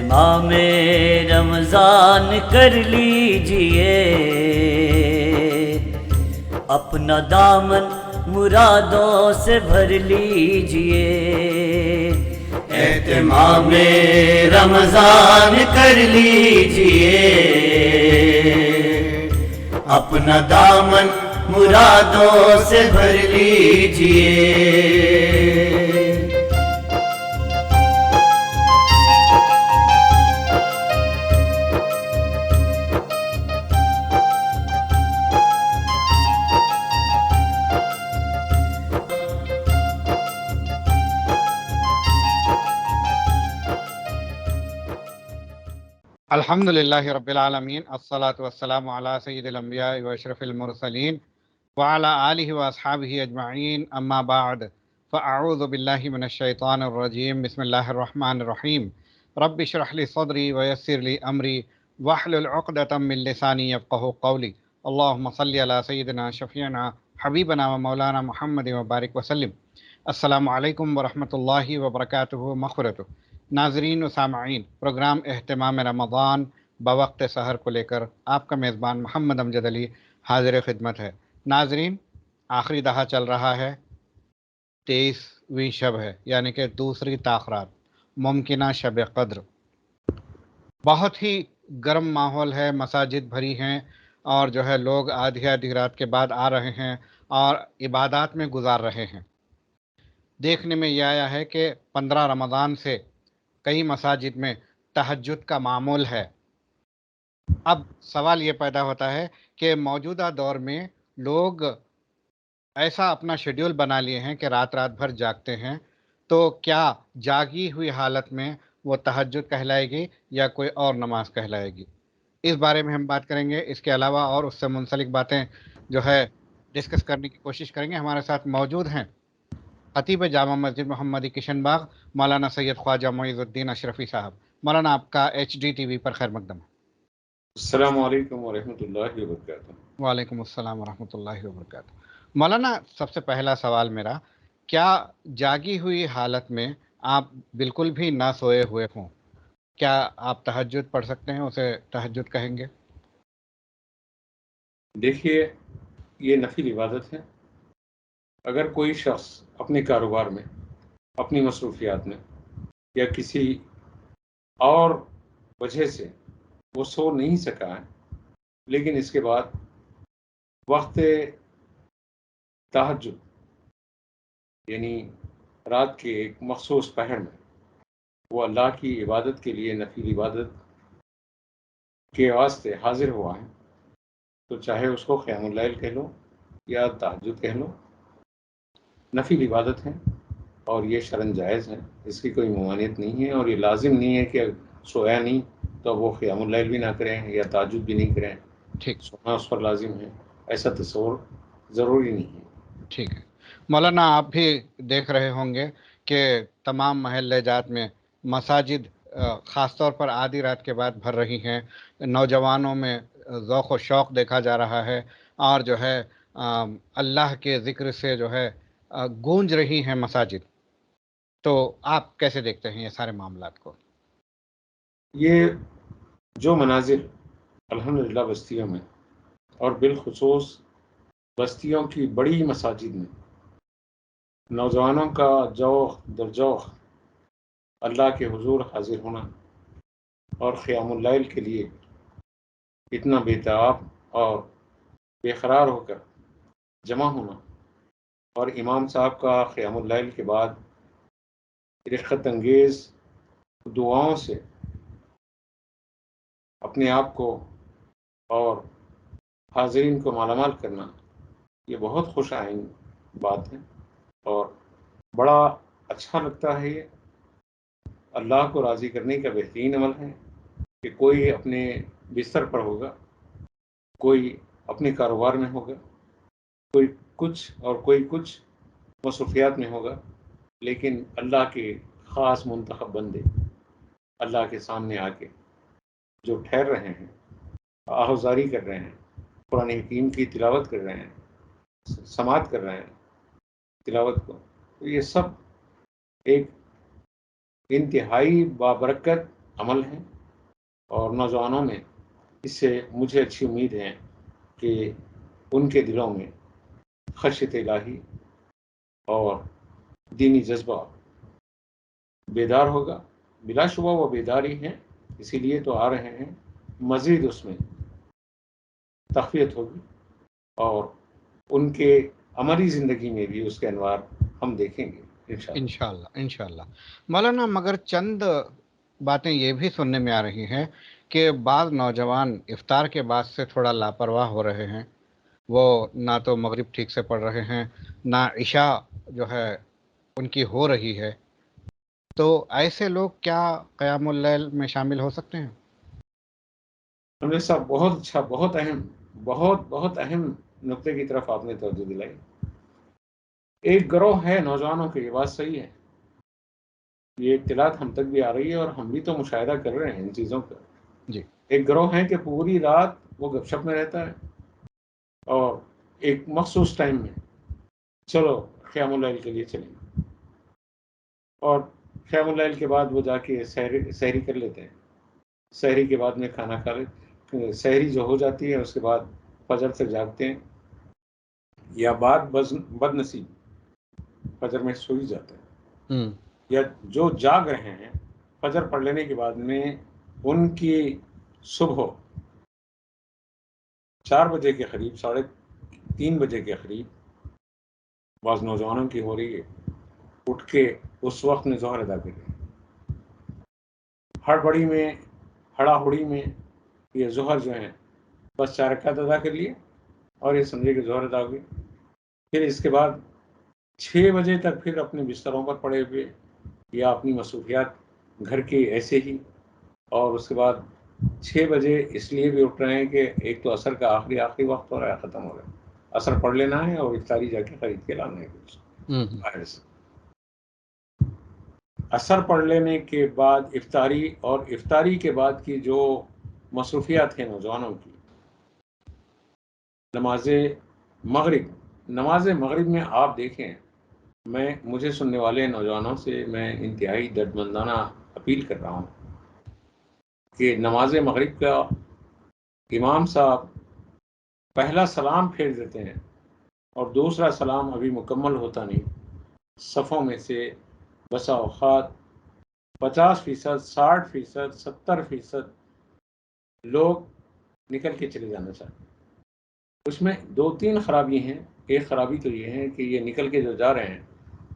اہتمام رمضان کر لیجئے، اپنا دامن مرادوں سے بھر لیجئے۔ اہتمام رمضان کر لیجئے، اپنا دامن مرادوں سے بھر لیجئے۔ الحمد للہ رب العالمین، الصلاۃ والسلام علی سید الانبیاء و اشرف المرسلین وعلی آلہ واصحابہ اجمعین، اما بعد فاعوذ باللہ من الشیطان الرجیم، بسم اللہ الرحمن الرحیم۔ رب اشرح لی صدری ویسر لی امری واحلل عقدۃ من لسانی یفقہوا قولی، اللہم صلی علی سیدنا شفیعنا حبیبنا و مولانا محمد وبارک وسلم۔ السلام علیکم ورحمۃ اللہ وبرکاتہ مغفرتہ۔ ناظرین و سامعین، پروگرام اہتمام رمضان بوقت سحر کو لے کر آپ کا میزبان محمد امجد علی حاضر خدمت ہے۔ ناظرین، آخری دہا چل رہا ہے، 23ویں شب ہے، یعنی کہ دوسری تاخرات، ممکنہ شب قدر۔ بہت ہی گرم ماحول ہے، مساجد بھری ہیں اور جو ہے لوگ آدھی رات کے بعد آ رہے ہیں اور عبادات میں گزار رہے ہیں۔ دیکھنے میں یہ آیا ہے کہ 15 رمضان سے کئی مساجد میں تہجد کا معمول ہے۔ اب سوال یہ پیدا ہوتا ہے کہ موجودہ دور میں لوگ ایسا اپنا شیڈیول بنا لیے ہیں کہ رات بھر جاگتے ہیں، تو کیا جاگی ہوئی حالت میں وہ تہجد کہلائے گی یا کوئی اور نماز کہلائے گی؟ اس بارے میں ہم بات کریں گے۔ اس کے علاوہ اور اس سے منسلک باتیں جو ہے ڈسکس کرنے کی کوشش کریں گے۔ ہمارے ساتھ موجود ہیں خطیب جامع مسجد محمدی کشن باغ مولانا سید خواجہ معیز الدین اشرفی صاحب۔ مولانا، آپ کا HDTV پر خیر مقدم ہے۔ السلام علیکم ورحمۃ اللہ وبرکاتہ۔ وعلیکم السلام ورحمۃ اللہ وبرکاتہ۔ مولانا، سب سے پہلا سوال میرا، کیا جاگی ہوئی حالت میں آپ بالکل بھی نہ سوئے ہوئے ہوں، کیا آپ تہجد پڑھ سکتے ہیں؟ اسے تہجد کہیں گے؟ دیکھیے، یہ نفل عبادت ہے۔ اگر کوئی شخص اپنے کاروبار میں، اپنی مصروفیات میں یا کسی اور وجہ سے وہ سو نہیں سکا ہے، لیکن اس کے بعد وقت تہجد یعنی رات کے ایک مخصوص پہر میں وہ اللہ کی عبادت کے لیے، نفل عبادت کے واسطے حاضر ہوا ہے، تو چاہے اس کو قیام اللیل کہہ لو یا تہجد کہہ لو، نفل عبادت ہے اور یہ شرعاً جائز ہے، اس کی کوئی ممانعت نہیں ہے، اور یہ لازم نہیں ہے کہ سویا نہیں تو وہ قیام اللیل بھی نہ کریں یا تہجد بھی نہیں کریں، ٹھیک، سونا اس پر لازم ہے، ایسا تصور ضروری نہیں ہے۔ ٹھیک ہے مولانا، آپ بھی دیکھ رہے ہوں گے کہ تمام محلے جات میں مساجد خاص طور پر آدھی رات کے بعد بھر رہی ہیں، نوجوانوں میں ذوق و شوق دیکھا جا رہا ہے، اور جو ہے اللہ کے ذکر سے جو ہے گونج رہی ہیں مساجد۔ تو آپ کیسے دیکھتے ہیں یہ سارے معاملات کو؟ یہ جو مناظر الحمدللہ بستیوں میں اور بالخصوص بستیوں کی بڑی مساجد میں نوجوانوں کا جوخ در جوخ اللہ کے حضور حاضر ہونا اور قیام اللیل کے لیے اتنا بےتاب اور بے قرار ہو کر جمع ہونا، اور امام صاحب کا قیام اللیل کے بعد رفقت انگیز دعاؤں سے اپنے آپ کو اور حاضرین کو مالا مال کرنا، یہ بہت خوش آئند بات ہے اور بڑا اچھا لگتا ہے۔ یہ اللہ کو راضی کرنے کا بہترین عمل ہے کہ کوئی اپنے بستر پر ہوگا، کوئی اپنے کاروبار میں ہوگا، کوئی کچھ اور کوئی کچھ مصروفیات میں ہوگا، لیکن اللہ کے خاص منتخب بندے اللہ کے سامنے آ کے جو ٹھہر رہے ہیں، آہوزاری کر رہے ہیں، قرآن حکیم کی تلاوت کر رہے ہیں، سماعت کر رہے ہیں تلاوت کو، تو یہ سب ایک انتہائی بابرکت عمل ہیں، اور نوجوانوں میں اس سے مجھے اچھی امید ہے کہ ان کے دلوں میں خشیت الہی اور دینی جذبہ بیدار ہوگا۔ بلا شبہ وہ بیدار ہی ہیں، اسی لیے تو آ رہے ہیں، مزید اس میں تقویت ہوگی، اور ان کے عملی زندگی میں بھی اس کے انوار ہم دیکھیں گے انشاءاللہ۔ انشاءاللہ انشاءاللہ۔ مولانا مگر چند باتیں یہ بھی سننے میں آ رہی ہیں کہ بعض نوجوان افطار کے بعد سے تھوڑا لاپرواہ ہو رہے ہیں، وہ نہ تو مغرب ٹھیک سے پڑھ رہے ہیں، نہ عشاء جو ہے ان کی ہو رہی ہے، تو ایسے لوگ کیا قیام اللیل میں شامل ہو سکتے ہیں؟ ہمیں صاحب بہت اچھا، بہت اہم نقطے کی طرف آپ نے توجہ دلائی۔ ایک گروہ ہے نوجوانوں کی، یہ بات صحیح ہے، یہ اطلاعات ہم تک بھی آ رہی ہے اور ہم بھی تو مشاہدہ کر رہے ہیں ان چیزوں کا۔ جی ایک گروہ ہے کہ پوری رات وہ گپ شپ میں رہتا ہے، اور ایک مخصوص ٹائم میں چلو قیام اللیل کے لیے چلیں گے، اور قیام اللیل کے بعد وہ جا کے سحری کر لیتے ہیں، سحری کے بعد میں کھانا کھا لیتے، سحری جو ہو جاتی ہے اس کے بعد فجر تک جاگتے ہیں، یا بعد بد نصیب فجر میں سو ہی جاتے ہیں، یا جو جاگ رہے ہیں فجر پڑھ لینے کے بعد میں ان کی صبح 4 بجے کے قریب، 3:30 بجے کے قریب بعض نوجوانوں کی ہو رہی ہے، اٹھ کے اس وقت میں ظہر ادا کر رہے ہیں، ہڑا ہڑی میں یہ ظہر جو ہیں بس 4 رکعت ادا کر لیے، اور یہ سمجھے کہ ظہر ادا ہوئی۔ پھر اس کے بعد 6 بجے تک پھر اپنے بستروں پر پڑے ہوئے، یا اپنی مصروفیات گھر کی ایسے ہی، اور اس کے بعد 6 بجے اس لیے بھی اٹھ رہے ہیں کہ ایک تو عصر کا آخری وقت ہو رہا ہے، ختم ہو رہا ہے، عصر پڑھ لینا ہے اور افطاری جا کے خرید کے لانا ہے کچھ باہر سے۔ عصر پڑھ لینے کے بعد افطاری، اور افطاری کے بعد کی جو مصروفیات ہیں نوجوانوں کی، نماز مغرب میں آپ دیکھیں، مجھے سننے والے نوجوانوں سے میں انتہائی دردمندانہ اپیل کر رہا ہوں کہ نماز مغرب کا امام صاحب پہلا سلام پھیر دیتے ہیں، اور دوسرا سلام ابھی مکمل ہوتا نہیں، صفوں میں سے بسا اوقات 50%، 60%، 70% لوگ نکل کے چلے جانا چاہتے ہیں۔ اس میں 2-3 خرابی ہیں۔ ایک خرابی تو یہ ہے کہ یہ نکل کے جو جا رہے ہیں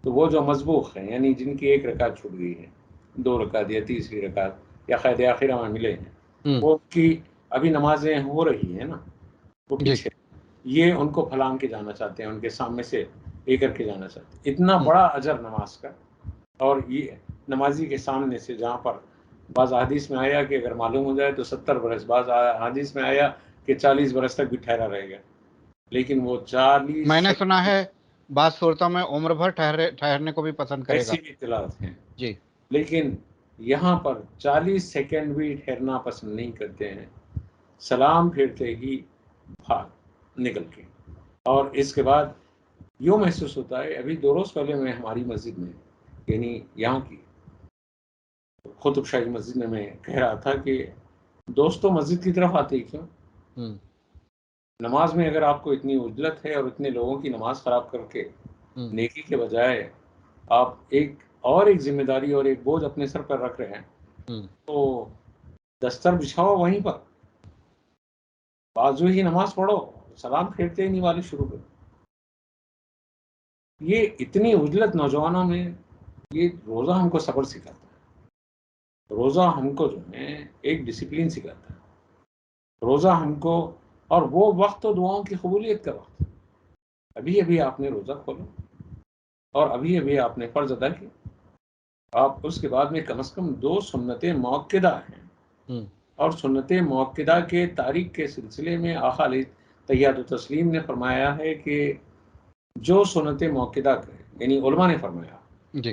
تو وہ جو مسبوق ہیں، یعنی جن کی 1 رکعت چھوٹ گئی ہے، 2 رکعت یا تیسری رکعت یا قید آخرہ میں ملے ہیں، وہ کی ابھی نمازیں ہو رہی ہیں نا، وہ جی پیچھے، یہ ان کو پھلانگ کے جانا چاہتے ہیں، ان کے سامنے سے لے کر کے جانا چاہتے ہیں۔ اتنا بڑا اجر نماز کا، اور یہ نمازی کے سامنے سے، جہاں پر بعض حدیث میں آیا کہ اگر معلوم ہو جائے تو 70 برس، بعض حدیث میں آیا کہ 40 برس تک بھی ٹھہرا رہے گا، لیکن وہ 40 میں نے سنا سیکنڈ، ہے بعض صورتوں میں عمر بھر ٹھہرنے کو بھی پسند کرے گا۔ ایسی بھی اطلاعات ہیں، جی لیکن یہاں پر 40 سیکنڈ بھی ٹھہرنا پسند نہیں کرتے ہیں، سلام پھیرتے ہی بھاگ نکل کے، اور اس کے بعد یوں محسوس ہوتا ہے۔ ابھی 2 روز پہلے میں ہماری مسجد میں، یعنی یہاں کی قطب شاہی مسجد میں کہہ رہا تھا کہ دوستوں مسجد کی طرف آتے ہی کیوں؟ نماز میں اگر آپ کو اتنی عجلت ہے اور اتنے لوگوں کی نماز خراب کر کے نیکی کے بجائے آپ ایک ذمہ داری اور ایک بوجھ اپنے سر پر رکھ رہے ہیں، تو دستر بچھاؤ وہیں پر، بازو ہی نماز پڑھو، سلام پھیرتے ہی نہیں والے شروع کرو۔ یہ اتنی عجلت نوجوانوں میں، یہ روزہ ہم کو صبر سکھاتا ہے، روزہ ہم کو جو ہے ایک ڈسپلن سکھاتا ہے، روزہ ہم کو، اور وہ وقت تو دعاؤں کی قبولیت کا وقت، ابھی آپ نے روزہ کھولا اور ابھی آپ نے فرض ادا کیا، آپ اس کے بعد میں کم از کم 2 سنتیں موقدہ ہیں، اور سنت موقدہ کے تاریخ کے سلسلے میں آقا علیہ تحیات و تسلیم نے فرمایا ہے کہ جو سنت موقدہ کرے، یعنی علماء نے فرمایا، جی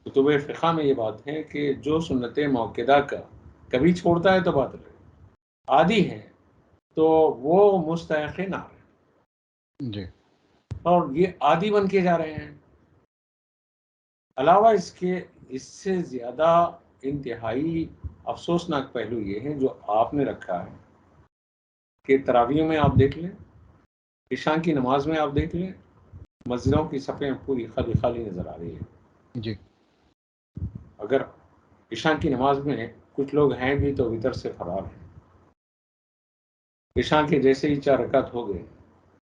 کتب فقہ میں یہ بات ہے کہ جو سنت موقدہ کا کبھی چھوڑتا ہے تو بات رہے، عادی ہے تو وہ مستحق نار ہے، جی اور یہ عادی بن کے جا رہے ہیں۔ علاوہ اس کے، اس سے زیادہ انتہائی افسوسناک پہلو یہ ہے جو آپ نے رکھا ہے کہ تراویح میں آپ دیکھ لیں، عشاء کی نماز میں آپ دیکھ لیں، مسجدوں کی صفیں پوری خالی خالی نظر آ رہی ہے۔ جی اگر عشاء کی نماز میں کچھ لوگ ہیں بھی تو وطر سے فرار ہیں۔ عشاء کے جیسے ہی 4 رکعت ہو گئے،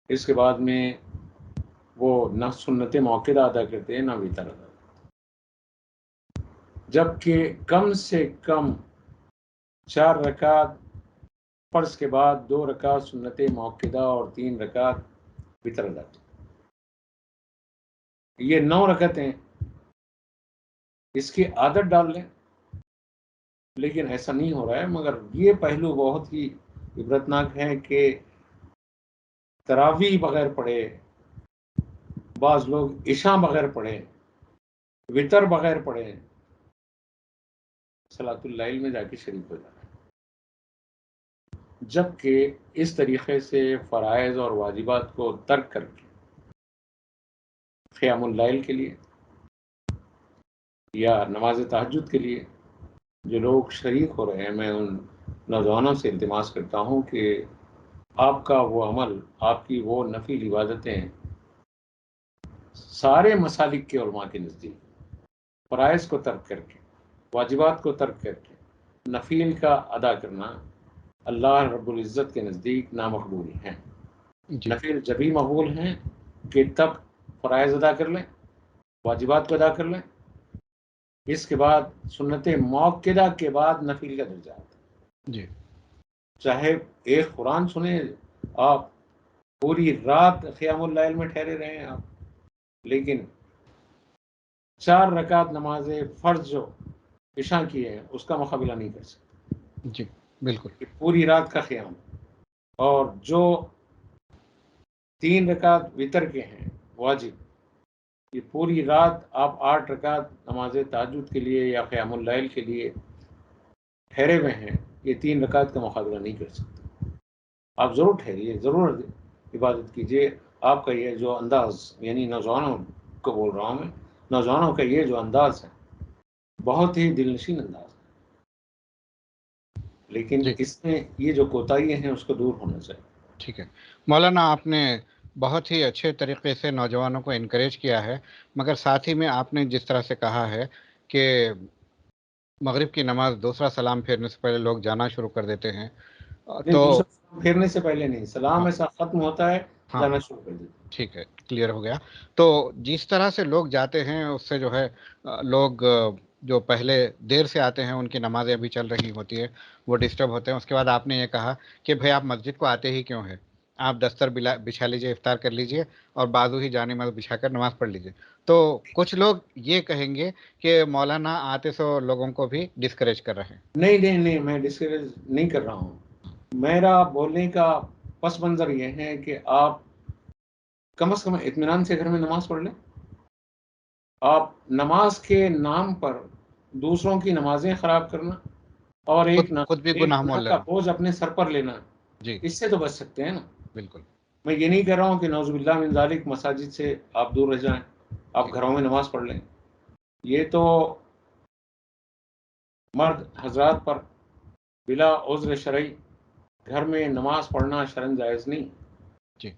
اس کے بعد میں وہ نہ سنت موقدہ ادا کرتے ہیں نہ وطر ادا کرتے، جبکہ کم سے کم 4 رکعت فرض کے بعد 2 رکعت سنت موقدہ اور 3 رکعت وطر ادا کرتے۔ یہ 9 رکعتیں اس کی عادت ڈال لیں، لیکن ایسا نہیں ہو رہا ہے۔ مگر یہ پہلو بہت ہی عبرتناک ہے کہ تراویح بغیر پڑھے، بعض لوگ عشاء بغیر پڑھے، وطر بغیر پڑھے، صلاۃ اللیل میں جا کے شریک ہو جاتا ہے، جبکہ اس طریقے سے فرائض اور واجبات کو ترک کر کے قیام اللیل کے لیے یا نماز تہجد کے لیے جو لوگ شریک ہو رہے ہیں، میں ان نوجوانوں سے التماس کرتا ہوں کہ آپ کا وہ عمل، آپ کی وہ نفل عبادتیں سارے مسالک کے علماء کے نزدیک فرائض کو ترک کر کے، واجبات کو ترک کر کے نفل کا ادا کرنا اللہ رب العزت کے نزدیک نامقبول ہیں۔ جی نفل جبھی مقبول ہیں کہ تب فرائض ادا کر لیں، واجبات کو ادا کر لیں، اس کے بعد سنت موقدہ کے بعد نفل کا درجہ آتا ہے۔ جی چاہے ایک قرآن سنیں، آپ پوری رات قیام اللیل میں ٹھہرے رہیں آپ، لیکن 4 رکعت نماز فرض جو عشاء کی ہے اس کا مقابلہ نہیں کر سکتے، جی بالکل کہ پوری رات کا قیام، اور جو 3 رکعت وطر کے ہیں واجب، یہ پوری رات آپ 8 رکعت نماز تہجد کے لیے یا قیام اللیل کے لیے ٹھہرے ہوئے ہیں، یہ 3 رکعت کا مقابلہ نہیں کر سکتے۔ آپ ضرور ٹھہریے، ضرور عبادت کیجیے۔ آپ کا یہ جو انداز، یعنی نوجوانوں کو بول رہا ہوں میں، نوجوانوں کا یہ جو انداز ہے بہت ہی دل نشین انداز ہے، لیکن جی اس میں یہ جو کوتاہیاں ہیں اس کو دور ہونا چاہیے۔ ٹھیک ہے مولانا، آپ نے بہت ہی اچھے طریقے سے نوجوانوں کو انکریج کیا ہے، مگر ساتھ ہی میں آپ نے جس طرح سے کہا ہے کہ مغرب کی نماز دوسرا سلام پھیرنے سے پہلے لوگ جانا شروع کر دیتے ہیں، نہیں، تو دوسرا سلام پھیرنے سے پہلے نہیں، سلام ہاں ایسا ختم ہوتا ہے ہاں جانا شروع کر دیتے۔ ٹھیک ہے، کلیئر ہو گیا۔ تو جس طرح سے لوگ جاتے ہیں اس سے جو ہے لوگ جو پہلے دیر سے آتے ہیں ان کی نمازیں ابھی چل رہی ہوتی ہے، وہ ڈسٹرب ہوتے ہیں۔ اس کے بعد آپ نے یہ کہا کہ بھئی آپ مسجد کو آتے ہی کیوں ہے، آپ دستر بچھا لیجئے، افطار کر لیجئے اور بازو ہی جانے نماز بچھا کر نماز پڑھ لیجئے۔ تو کچھ لوگ یہ کہیں گے کہ مولانا آتے سو لوگوں کو بھی ڈسکریج کر رہے ہیں۔ نہیں نہیں نہیں، میں ڈسکریج نہیں کر رہا ہوں۔ میرا بولنے کا پس منظر یہ ہے کہ آپ کم از کم اطمینان سے گھر میں نماز پڑھ لیں۔ آپ نماز کے نام پر دوسروں کی نمازیں خراب کرنا اور ایک خود بھی ایک گناہ گناہ مول کا لینا۔ بوجھ اپنے سر پر لینا، جی اس سے تو بچ سکتے ہیں نا۔ بالکل میں یہ نہیں کہہ رہا ہوں کہ نعوذ باللہ من ذالک مساجد سے آپ دور رہ جائیں، آپ ٹھیک گھروں میں نماز پڑھ لیں۔ یہ تو مرد حضرات پر بلا عذر شرعی گھر میں نماز پڑھنا شرعاً جائز نہیں۔ جی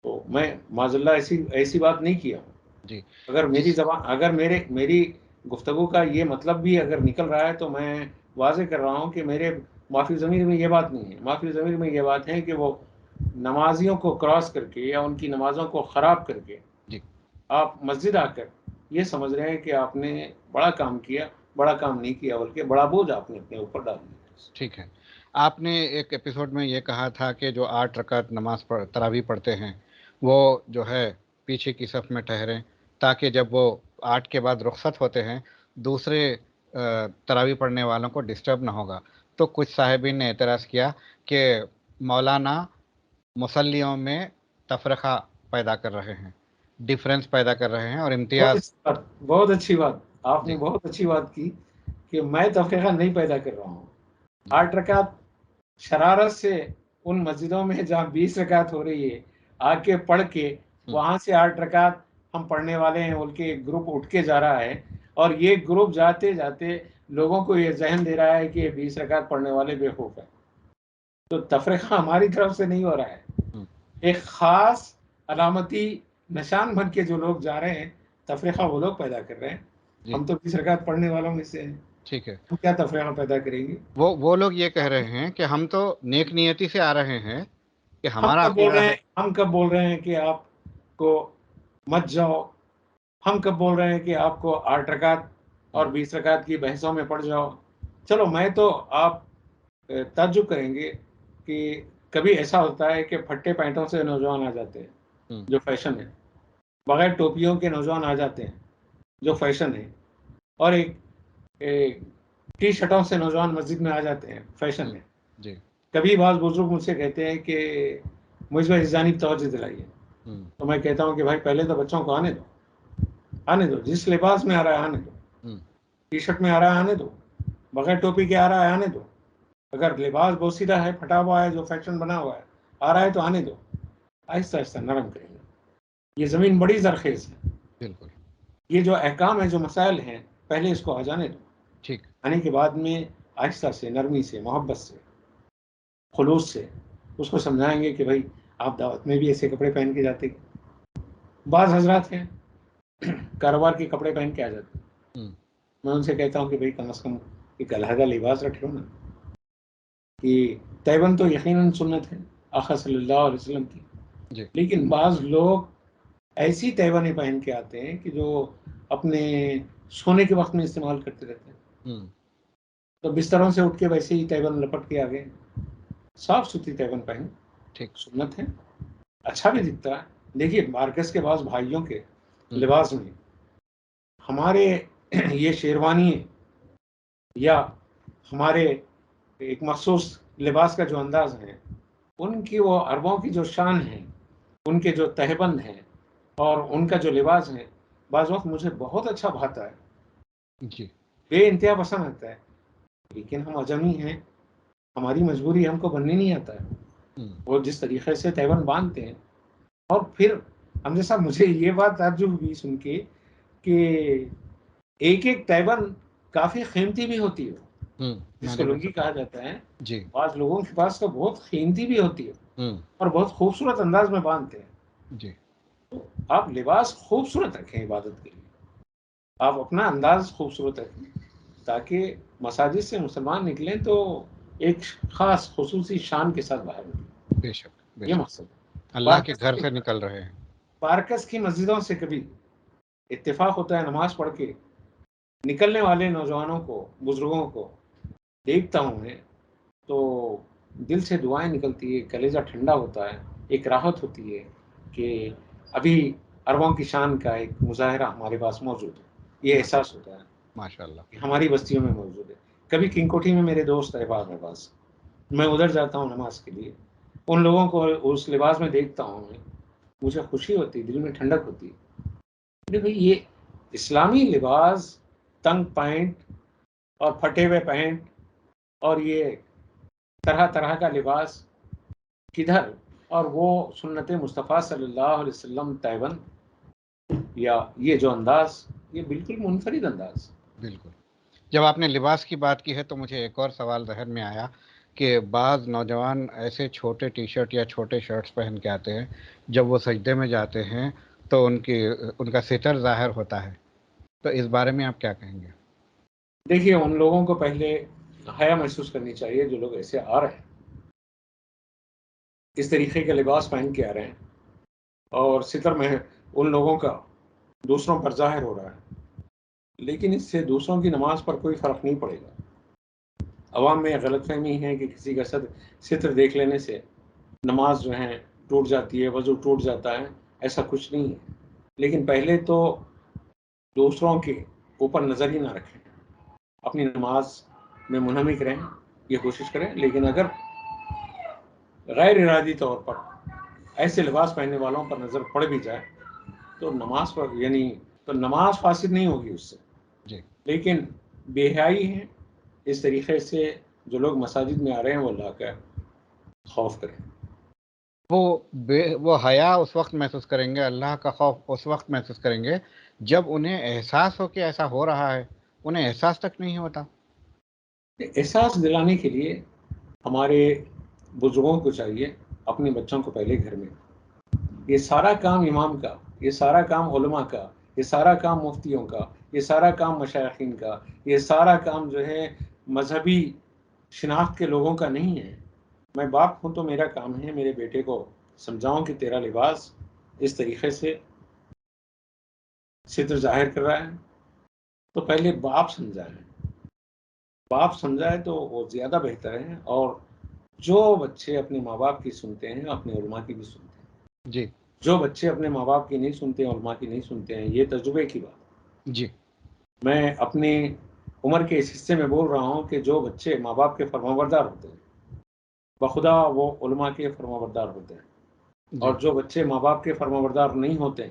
تو میں معاذ اللہ ایسی بات نہیں کیا ہوں۔ جی اگر میری جس زبان، اگر میری گفتگو کا یہ مطلب بھی اگر نکل رہا ہے تو میں واضح کر رہا ہوں کہ میرے معافی ضمیر میں یہ بات نہیں ہے۔ معافی ضمیر میں یہ بات ہے کہ وہ نمازیوں کو کراس کر کے یا ان کی نمازوں کو خراب کر کے جی آپ مسجد آ کر یہ سمجھ رہے ہیں کہ آپ نے بڑا کام کیا۔ بڑا کام نہیں کیا، بلکہ بڑا بوجھ آپ نے اپنے اوپر ڈال دیا۔ ٹھیک ہے، آپ نے ایک ایپیسوڈ میں یہ کہا تھا کہ جو 8 رکعت نماز تراویح پڑھتے ہیں وہ جو ہے پیچھے کی صف میں ٹھہریں، تاکہ جب وہ 8 کے بعد رخصت ہوتے ہیں دوسرے تراویح پڑھنے والوں کو ڈسٹرب نہ ہوگا۔ تو کچھ صاحبین نے اعتراض کیا کہ مولانا مصلیوں میں تفرقہ پیدا کر رہے ہیں، ڈفرینس پیدا کر رہے ہیں اور بہت امتیاز۔ اچھی بات، بہت اچھی بات، آپ نے جی بہت اچھی بات کی کہ میں تفریقہ نہیں پیدا کر رہا ہوں۔ جی 8 رکعت شرارت سے ان مسجدوں میں جہاں 20 رکعت ہو رہی ہے آ کے پڑھ کے وہاں سے 8 رکعت ہم پڑھنے والے ہیں بول کے ایک گروپ اٹھ کے جا رہا ہے، اور یہ گروپ جاتے جاتے لوگوں کو یہ ذہن دے رہا ہے کہ یہ 20 رکعت پڑھنے والے بیوقوف ہیں. تو تفریقہ ہماری طرف سے نہیں ہو رہا ہے. ایک خاص علامتی نشان بن کے جو لوگ جا رہے ہیں تفریقہ وہ لوگ پیدا کر رہے ہیں. ہم تو 20 رکعت پڑھنے والوں میں سے ہیں. ٹھیک ہے. ہم کیا تفریقہ پیدا کریں گے؟ وہ لوگ یہ کہہ رہے ہیں کہ ہم تو نیک نیتی سے آ رہے ہیں کہ ہمارا عقیدہ ہے. ہم کب بول رہے ہیں کہ آپ کو مت جاؤ؟ ہم کب بول رہے ہیں کہ آپ کو 8 رکعت اور 20 رکعت کی بحثوں میں پڑ جاؤ؟ چلو میں تو آپ تعجب کریں گے کہ کبھی ایسا ہوتا ہے کہ پھٹے پینٹوں سے نوجوان آ جاتے ہیں جو فیشن ہے، بغیر ٹوپیوں کے نوجوان آ جاتے ہیں جو فیشن ہے، اور ایک ٹی شرٹوں سے نوجوان مسجد میں آ جاتے ہیں فیشن ہے. جی. کبھی بعض بزرگ مجھ سے کہتے ہیں کہ مجھ پر اس جانب توجہ دلائیے. تو میں کہتا ہوں کہ بھائی پہلے تو بچوں کو آنے دو، جس لباس میں آ رہا ہے آنے دو. ٹی شرٹ میں آ رہا ہے آنے دو، بغیر ٹوپی کے آ رہا ہے آنے دو. اگر لباس بوسیدہ ہے، پھٹا ہوا ہے، جو فیشن بنا ہوا ہے آ رہا ہے تو آنے دو. آہستہ آہستہ نرم کریں گے. یہ زمین بڑی زرخیز ہے. بالکل. یہ جو احکام ہے، جو مسائل ہیں، پہلے اس کو آ جانے دو. ٹھیک. آنے کے بعد میں آہستہ سے، نرمی سے، محبت سے، خلوص سے اس کو سمجھائیں گے کہ بھائی آپ دعوت میں بھی ایسے کپڑے پہن کے جاتے. بعض حضرات ہیں کاروبار کے کپڑے پہن کے آ جاتے. میں ان سے کہتا ہوں کہ بھائی کم از کم ایک علیحدہ لباس رکھو نا. کہ تیبند تو یقیناً سنت ہے آقا صلی اللہ علیہ وسلم کی. لیکن بعض لوگ ایسی تیبندیں پہن کے آتے ہیں کہ جو اپنے سونے کے وقت میں استعمال کرتے رہتے ہیں. تو بستروں سے اٹھ کے ویسے ہی تیبند لپٹ کے آگے. صاف ستھری تیبند پہن، سنت ہے، اچھا بھی دکھتا ہے. دیکھیے مارکس کے بعض بھائیوں کے لباس میں ہمارے یہ شیروانی یا ہمارے ایک مخصوص لباس کا جو انداز ہے، ان کی وہ عربوں کی جو شان ہے، ان کے جو تہبند ہیں اور ان کا جو لباس ہے، بعض وقت مجھے بہت اچھا بھاتا ہے. جی. بے انتہا پسند آتا ہے. لیکن ہم اجمی ہیں، ہماری مجبوری، ہم کو بننے نہیں آتا ہے. وہ جس طریقے سے تیبند باندھتے ہیں، اور پھر ہم جیسا، مجھے یہ بات تعجب ہوئی سن کے کہ ایک ایک تیبند کافی قیمتی بھی ہوتی ہے. جس کو لنگی کہا جاتا ہے، بعض لوگوں کے پاس تو بہت قیمتی بھی ہوتی ہے اور بہت خوبصورت انداز میں باندھتے ہیں. جی. تو آپ لباس خوبصورت رکھیں عبادت کے لیے. آپ اپنا انداز خوبصورت رکھیں تاکہ مساجد سے مسلمان نکلیں تو ایک خاص خصوصی شان کے ساتھ باہر نکلیں. بے شک. یہ مقصد ہے. اللہ کے گھر سے نکل رہے ہیں. مارکس کی مسجدوں سے کبھی اتفاق ہوتا ہے، نماز پڑھ کے نکلنے والے نوجوانوں کو، بزرگوں کو دیکھتا ہوں میں تو دل سے دعائیں نکلتی ہے، کلیجہ ٹھنڈا ہوتا ہے، ایک راحت ہوتی ہے کہ ابھی عربوں کی شان کا ایک مظاہرہ ہمارے پاس موجود ہے. یہ احساس ہوتا ہے ماشاءاللہ کہ ہماری بستیوں میں موجود ہے. کبھی کنگ کوٹھی میں میرے دوست احباب ہیں پاس، میں ادھر جاتا ہوں نماز کے لیے. ان لوگوں کو اس لباس میں دیکھتا ہوں میں، مجھے خوشی ہوتی، دل میں ٹھنڈک ہوتی. بھئی یہ اسلامی لباس، تنگ پینٹ اور پھٹے ہوئے پینٹ اور یہ طرح طرح کا لباس کدھر، اور وہ سنت مصطفیٰ صلی اللہ علیہ وسلم تیبند یا یہ جو انداز، یہ بالکل منفرد انداز. بالکل. جب آپ نے لباس کی بات کی ہے تو مجھے ایک اور سوال ذہن میں آیا کہ بعض نوجوان ایسے چھوٹے ٹی شرٹ یا چھوٹے شرٹس پہن کے آتے ہیں، جب وہ سجدے میں جاتے ہیں تو ان کا ستر ظاہر ہوتا ہے. تو اس بارے میں آپ کیا کہیں گے؟ دیکھیے ان لوگوں کو پہلے حیا محسوس کرنی چاہیے جو لوگ ایسے آ رہے ہیں، اس طریقے کا لباس پہن کے آ رہے ہیں اور ستر میں ان لوگوں کا دوسروں پر ظاہر ہو رہا ہے. لیکن اس سے دوسروں کی نماز پر کوئی فرق نہیں پڑے گا. عوام میں غلط فہمی ہے کہ کسی کا ستر دیکھ لینے سے نماز جو ہے ٹوٹ جاتی ہے، وضو ٹوٹ جاتا ہے. ایسا کچھ نہیں ہے. لیکن پہلے تو دوسروں کے اوپر نظر ہی نہ رکھیں، اپنی نماز میں منہمک رہیں، یہ کوشش کریں. لیکن اگر غیر ارادی طور پر ایسے لباس پہننے والوں پر نظر پڑ بھی جائے تو نماز پر، یعنی تو نماز فاسد نہیں ہوگی اس سے. جی. لیکن بے حیائی ہے. اس طریقے سے جو لوگ مساجد میں آ رہے ہیں وہ اللہ کا خوف کریں. وہ حیا اس وقت محسوس کریں گے، اللہ کا خوف اس وقت محسوس کریں گے جب انہیں احساس ہو کہ ایسا ہو رہا ہے. انہیں احساس تک نہیں ہوتا. احساس دلانے کے لیے ہمارے بزرگوں کو چاہیے اپنے بچوں کو پہلے گھر میں، یہ سارا کام امام کا، یہ سارا کام علماء کا، یہ سارا کام مفتیوں کا، یہ سارا کام مشائخین کا، یہ سارا کام جو ہے مذہبی شناخت کے لوگوں کا نہیں ہے۔ میں باپ ہوں تو میرا کام ہے میرے بیٹے کو سمجھاؤں کہ تیرا لباس اس طریقے سے ستر ظاہر کر رہا ہے، تو پہلے باپ سمجھائے، باپ سمجھائے تو وہ زیادہ بہتر ہے۔ اور جو بچے اپنے ماں باپ کی سنتے ہیں اپنے علماء کی بھی سنتے ہیں، جی جو بچے اپنے ماں باپ کی نہیں سنتے ہیں علماء کی نہیں سنتے ہیں، یہ تجربے کی بات۔ جی میں اپنی عمر کے اس حصے میں بول رہا ہوں کہ جو بچے ماں باپ کے فرمانبردار ہوتے ہیں بخدا وہ علماء کے فرمانبردار ہوتے ہیں، جی اور جو بچے ماں باپ کے فرمانبردار نہیں ہوتے،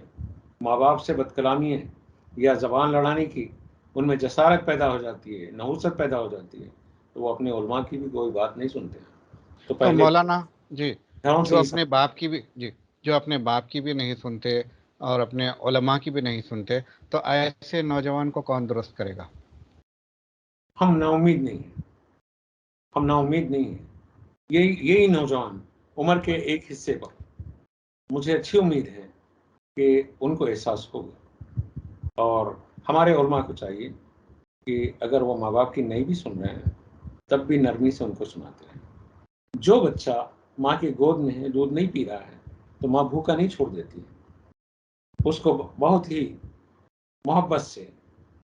ماں باپ سے بدکلامی ہے یا زبان لڑانے کی ان میں جسارت پیدا ہو جاتی ہے، نحوست پیدا ہو جاتی ہے، تو وہ اپنے علماء کی بھی کوئی بات نہیں سنتے ہیں۔ تو تو پہلے مولانا جی، گھروں سے جو ہی اپنے باپ کی بھی جی جو اپنے باپ کی بھی نہیں سنتے اور اپنے علماء کی بھی نہیں سنتے، تو ایسے نوجوان کو کون درست کرے گا؟ ہم نا امید نہیں ہیں، ہم نا امید نہیں ہیں۔ یہی نوجوان عمر کے ایک حصے پر مجھے اچھی امید ہے کہ ان کو احساس ہوگا، اور ہمارے علماء کو چاہیے کہ اگر وہ ماں باپ کی نہیں بھی سن رہے ہیں تب بھی نرمی سے ان کو سناتے ہیں۔ جو بچہ ماں کی گود میں ہے دودھ نہیں پی رہا ہے تو ماں بھوکا نہیں چھوڑ دیتی ہے، اس کو بہت ہی محبت سے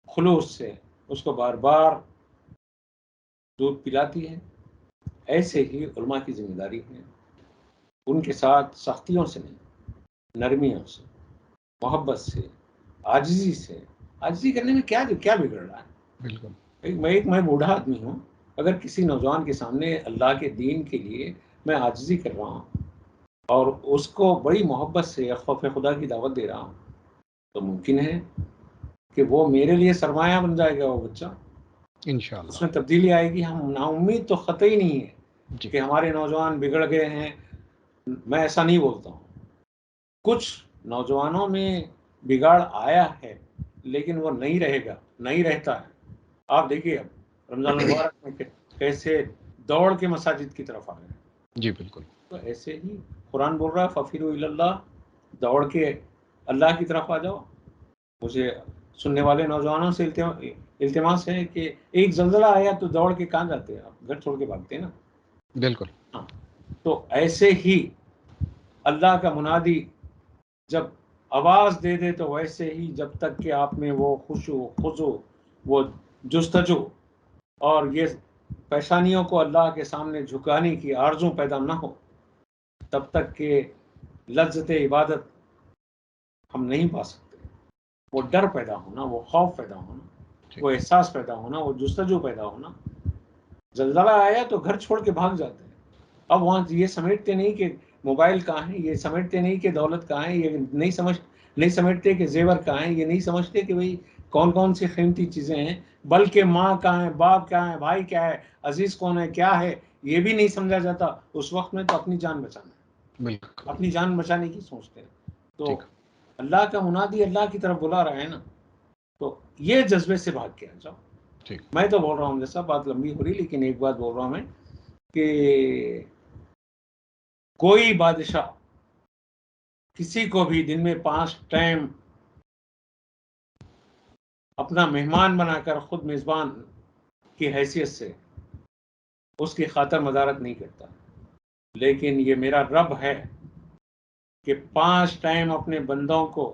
خلوص سے اس کو بار بار دودھ پلاتی ہے۔ ایسے ہی علماء کی ذمہ داری ہے، ان کے ساتھ سختیوں سے نہیں، نرمیوں سے، محبت سے، عاجزی سے۔ عاجزی کرنے میں کیا بگڑ رہا ہے؟ بالکل میں بوڑھا آدمی ہوں، اگر کسی نوجوان کے سامنے اللہ کے دین کے لیے میں عاجزی کر رہا ہوں اور اس کو بڑی محبت سے خوف خدا کی دعوت دے رہا ہوں، تو ممکن ہے کہ وہ میرے لیے سرمایہ بن جائے گا، وہ بچہ انشاءاللہ۔ اس میں تبدیلی آئے گی۔ ہم نا امید تو قطعی نہیں ہے جی کہ ہمارے نوجوان بگڑ گئے ہیں، میں ایسا نہیں بولتا ہوں۔ کچھ نوجوانوں میں بگاڑ آیا ہے لیکن وہ نہیں رہے گا، نہیں رہتا ہے۔ آپ دیکھیے اب رمضان المبارک میں کیسے دوڑ کے مساجد کی طرف آ گئے، جی بالکل تو ایسے ہی قرآن بول رہا ہے ففیروا الی اللہ، دوڑ کے اللہ کی طرف آ جاؤ۔ مجھے سننے والے نوجوانوں سے التماس ہے کہ ایک زلزلہ آیا تو دوڑ کے کہاں جاتے ہیں آپ؟ گھر چھوڑ کے بھاگتے ہیں نا۔ بالکل ہاں، تو ایسے ہی اللہ کا منادی جب آواز دے دے تو ویسے ہی جب تک کہ آپ میں وہ خضوع، وہ جستجو اور یہ پیشانیوں کو اللہ کے سامنے جھکانے کی آرزو پیدا نہ ہو، تب تک کہ لذت عبادت ہم نہیں پا سکتے۔ وہ ڈر پیدا ہونا، وہ خوف پیدا ہونا، وہ احساس پیدا ہونا، وہ جستجو پیدا ہونا۔ زلزلہ آیا تو گھر چھوڑ کے بھاگ جاتے ہیں۔ اب وہاں یہ سمجھتے نہیں کہ موبائل کہاں ہے، یہ سمجھتے نہیں کہ دولت کہاں ہے، یہ نہیں سمجھتے کہ زیور کہاں ہے، یہ نہیں سمجھتے کہ بھئی کون کون سی قیمتی چیزیں ہیں، بلکہ ماں کہاں ہے، باپ کہاں ہے، بھائی کیا ہے، عزیز کون ہے، کیا ہے، یہ بھی نہیں سمجھا جاتا۔ اس وقت میں تو اپنی جان بچانا ہے، بالکل اپنی جان بچانے کی سوچتے ہیں۔ تو ٹھیک اللہ کا منادی اللہ کی طرف بلا رہا ہے نا، تو یہ جذبے سے بھاگ کے آ جاؤ۔ ٹھیک میں تو بول رہا ہوں، جیسا بات لمبی ہو رہی، لیکن ایک بات بول رہا ہوں میں کہ کوئی بادشاہ کسی کو بھی دن میں 5 ٹائم اپنا مہمان بنا کر خود میزبان کی حیثیت سے اس کی خاطر مدارت نہیں کرتا، لیکن یہ میرا رب ہے کہ 5 ٹائم اپنے بندوں کو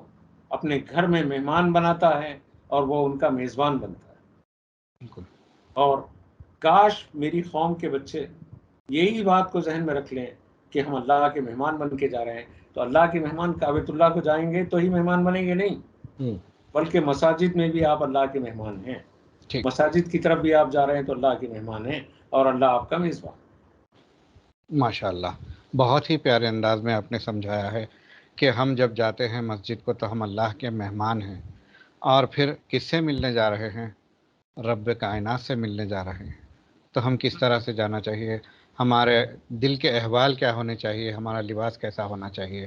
اپنے گھر میں مہمان بناتا ہے اور وہ ان کا میزبان بنتا ہے۔ بالکل اور کاش میری قوم کے بچے یہی بات کو ذہن میں رکھ لیں کہ ہم اللہ کے مہمان بن کے جا رہے ہیں، تو اللہ کے مہمان کعبۃ اللہ کو جائیں گے تو ہی مہمان بنیں گے نہیں، بلکہ مساجد میں بھی آپ اللہ کے مہمان ہیں، ٹھیک مساجد کی طرف بھی آپ جا رہے ہیں تو اللہ کے مہمان ہیں اور اللہ آپ کا میزبان۔ ماشاء اللہ، بہت ہی پیارے انداز میں آپ نے سمجھایا ہے کہ ہم جب جاتے ہیں مسجد کو تو ہم اللہ کے مہمان ہیں، اور پھر کس سے ملنے جا رہے ہیں؟ رب کائنات سے ملنے جا رہے ہیں۔ تو ہم کس طرح سے جانا چاہیے، ہمارے دل کے احوال کیا ہونے چاہیے، ہمارا لباس کیسا ہونا چاہیے،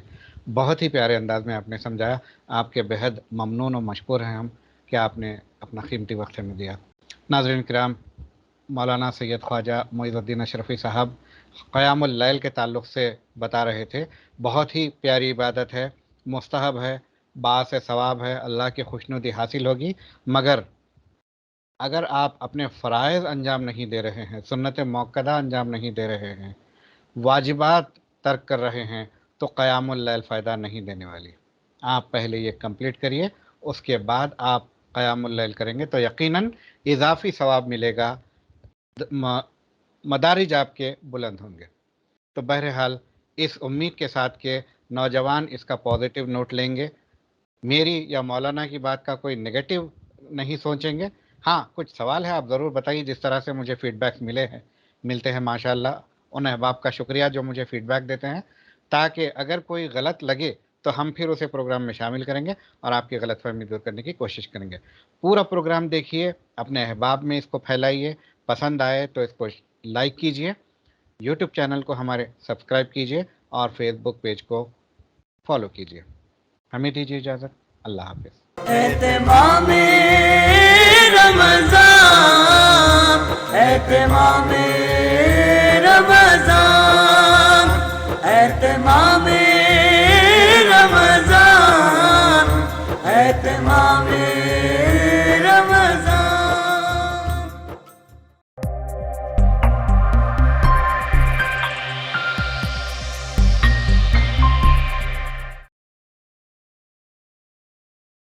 بہت ہی پیارے انداز میں آپ نے سمجھایا۔ آپ کے بہت ممنون و مشکور ہیں ہم کہ آپ نے اپنا قیمتی وقت ہمیں دیا۔ ناظرین کرام، مولانا سید خواجہ معیز الدین اشرفی صاحب قیام اللیل کے تعلق سے بتا رہے تھے. بہت ہی پیاری عبادت ہے، مستحب ہے، باعث ثواب ہے، اللہ کی خوشنودی حاصل ہوگی. مگر اگر آپ اپنے فرائض انجام نہیں دے رہے ہیں، سنت موقدہ انجام نہیں دے رہے ہیں، واجبات ترک کر رہے ہیں، تو قیام اللیل فائدہ نہیں دینے والی. آپ پہلے یہ کمپلیٹ کریے، اس کے بعد آپ قیام اللیل کریں گے تو یقیناً اضافی ثواب ملے گا، مدارج آپ کے بلند ہوں گے. تو بہرحال اس امید کے ساتھ کہ نوجوان اس کا پازیٹیو نوٹ لیں گے، میری یا مولانا کی بات کا کوئی نگیٹو نہیں سوچیں گے. ہاں کچھ سوال ہے آپ ضرور بتائیے. جس طرح سے مجھے فیڈ بیکس ملتے ہیں ماشاءاللہ، ان احباب کا شکریہ جو مجھے فیڈ بیک دیتے ہیں، تاکہ اگر کوئی غلط لگے تو ہم پھر اسے پروگرام میں شامل کریں گے اور آپ کی غلط فہمی دور کرنے کی کوشش کریں گے. پورا پروگرام دیکھیے، اپنے احباب میں اس کو پھیلائیے، پسند آئے تو اس کو لائک کیجئے، یوٹیوب چینل کو ہمارے سبسکرائب کیجئے اور فیس بک پیج کو فالو کیجئے. ہمیں دیجیے اجازت. اللہ حافظ. اہتمام رمضان، اہتمام رمضان، اہتمام رمضان، اہتمام